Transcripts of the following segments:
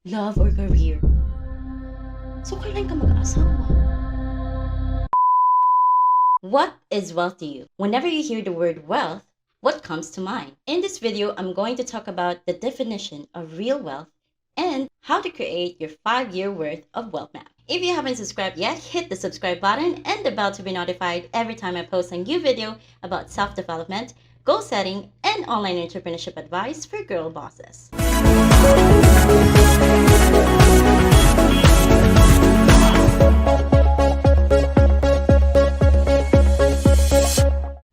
Love or career? So kailan ka mag-aasawa? What is wealth to you? Whenever you hear the word wealth, what comes to mind? In this video, I'm going to talk about the definition of real wealth and how to create your 5-year worth of wealth map. If you haven't subscribed yet, hit the subscribe button and the bell to be notified every time I post a new video about self-development, goal setting, and online entrepreneurship advice for girl bosses.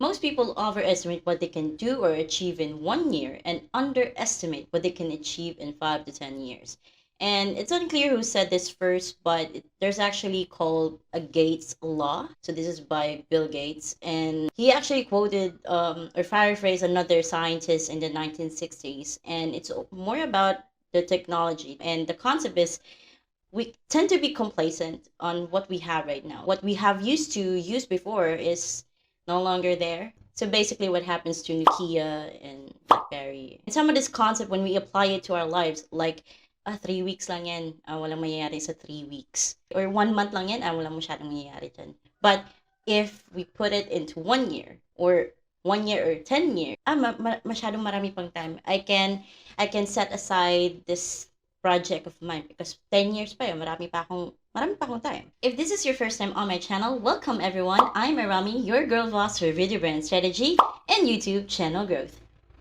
Most people overestimate what they can do or achieve in 1 year and underestimate what they can achieve in 5 to 10 years. And it's unclear who said this first, but there's actually called a Gates law. So this is by Bill Gates, and he actually quoted or paraphrased another scientist in the 1960s. And it's more about the technology, and the concept is we tend to be complacent on what we have right now. What we have used to use before is no longer there. So basically what happens to Nokia and BlackBerry. And some of this concept, when we apply it to our lives, like 3 weeks lang yan, walang mangyayari sa 3 weeks. Or 1 month lang yan, walang masyadong mangyayari dyan. But if we put it into 1 year, or 1 year or 10 years, masyadong marami pang time. I can set aside this project of mine because 10 years pa yun, marami pa akong time. If this is your first time on my channel, welcome everyone. I'm Arami, your girl boss for video brand strategy and YouTube channel growth.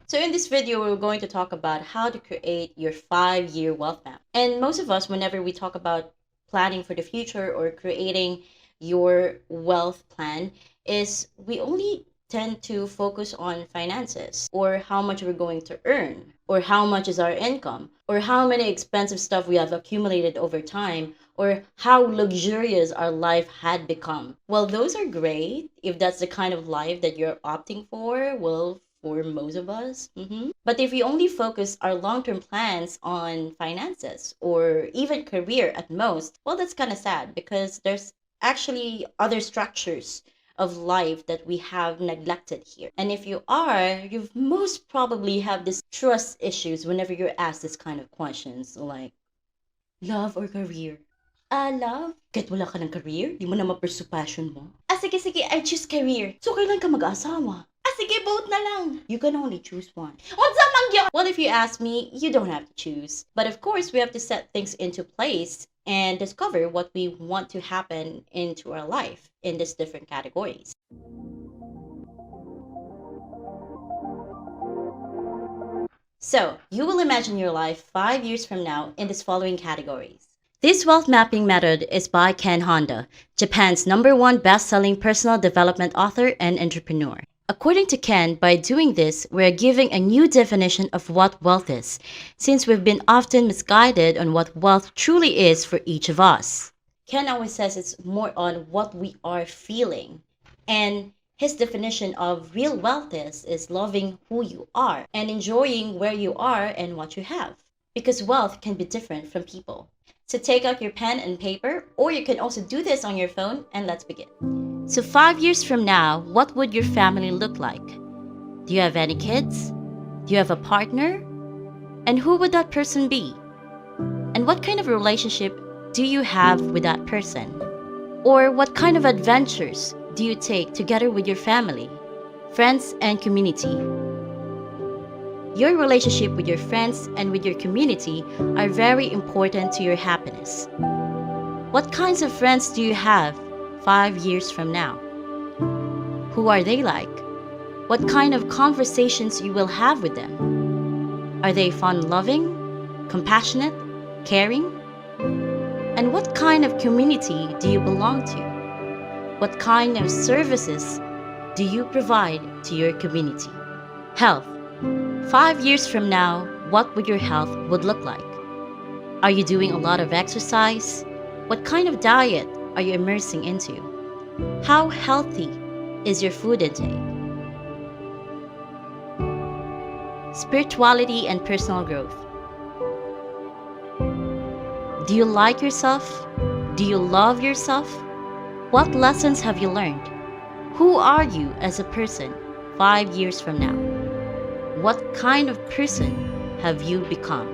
So in this video, we're going to talk about how to create your 5-year wealth map. And most of us, whenever we talk about planning for the future or creating your wealth plan, is we only tend to focus on finances, or how much we're going to earn, or how much is our income, or how many expensive stuff we have accumulated over time, or how luxurious our life had become. Well, those are great if that's the kind of life that you're opting for. Well, for most of us. But if we only focus our long-term plans on finances or even career at most, well, that's kind of sad because there's actually other structures of life that we have neglected here. And if you are, you've most probably have this trust issues whenever you're asked this kind of questions like, love or career? Love? Kahit wala ka ng career, di mo na ma-pursue passion mo. Sige, I choose career. So kailan ka mag-asawa? Sige, both na lang. You can only choose one. What's up, Mangyo? Well, if you ask me, you don't have to choose. But of course, we have to set things into place and discover what we want to happen into our life in these different categories. So, you will imagine your life 5 years from now in these following categories. This wealth mapping method is by Ken Honda, Japan's #1 best-selling personal development author and entrepreneur. According to Ken, by doing this, we're giving a new definition of what wealth is, since we've been often misguided on what wealth truly is for each of us. Ken always says it's more on what we are feeling. And his definition of real wealth is loving who you are and enjoying where you are and what you have. Because wealth can be different from people. So take out your pen and paper, or you can also do this on your phone, and let's begin. So 5 years from now, what would your family look like? Do you have any kids? Do you have a partner? And who would that person be? And what kind of relationship do you have with that person? Or what kind of adventures do you take together with your family, friends, and community? Your relationship with your friends and with your community are very important to your happiness. What kinds of friends do you have 5 years from now? Who are they like? What kind of conversations you will have with them? Are they fun-loving, compassionate, caring? And what kind of community do you belong to? What kind of services do you provide to your community? Health. 5 years from now, what would your health would look like? Are you doing a lot of exercise? What kind of diet are you immersing into? How healthy is your food intake? Spirituality and personal growth. Do you like yourself? Do you love yourself? What lessons have you learned? Who are you as a person 5 years from now? What kind of person have you become?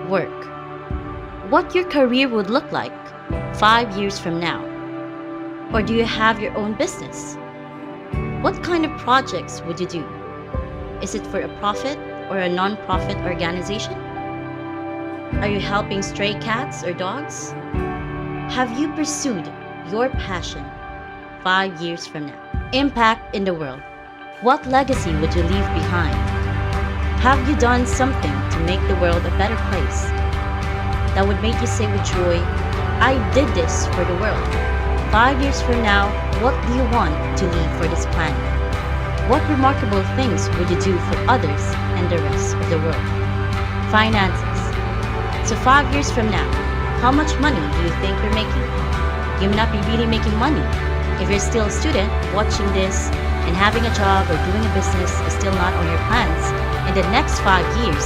work, what your career would look like 5 years from now? Or do you have your own business? What kind of projects would you do? Is it for a profit or a non-profit organization? Are you helping stray cats or dogs? Have you pursued your passion 5 years from now? Impact in the world. What legacy would you leave behind? Have you done something to make the world a better place that would make you say with joy, I did this for the world? 5 years from now, what do you want to leave for this planet? What remarkable things would you do for others and the rest of the world? Finances. So 5 years from now, how much money do you think you're making? You may not be really making money. If you're still a student watching this and having a job or doing a business is still not on your plans in the next 5 years,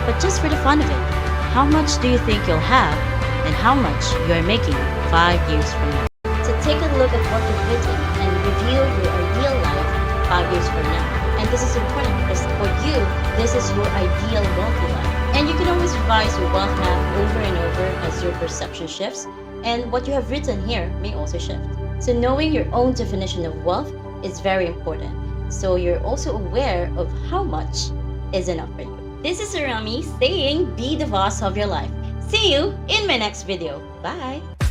but just for the fun of it, how much do you think you'll have and how much you are making 5 years from now? So take a look at what you've written and review your ideal life 5 years from now. And this is important because for you, this is your ideal wealthy life. And you can always revise your wealth map over and over as your perception shifts, and what you have written here may also shift. So knowing your own definition of wealth is very important. So you're also aware of how much is enough for you. This is Arami saying, be the boss of your life. See you in my next video. Bye!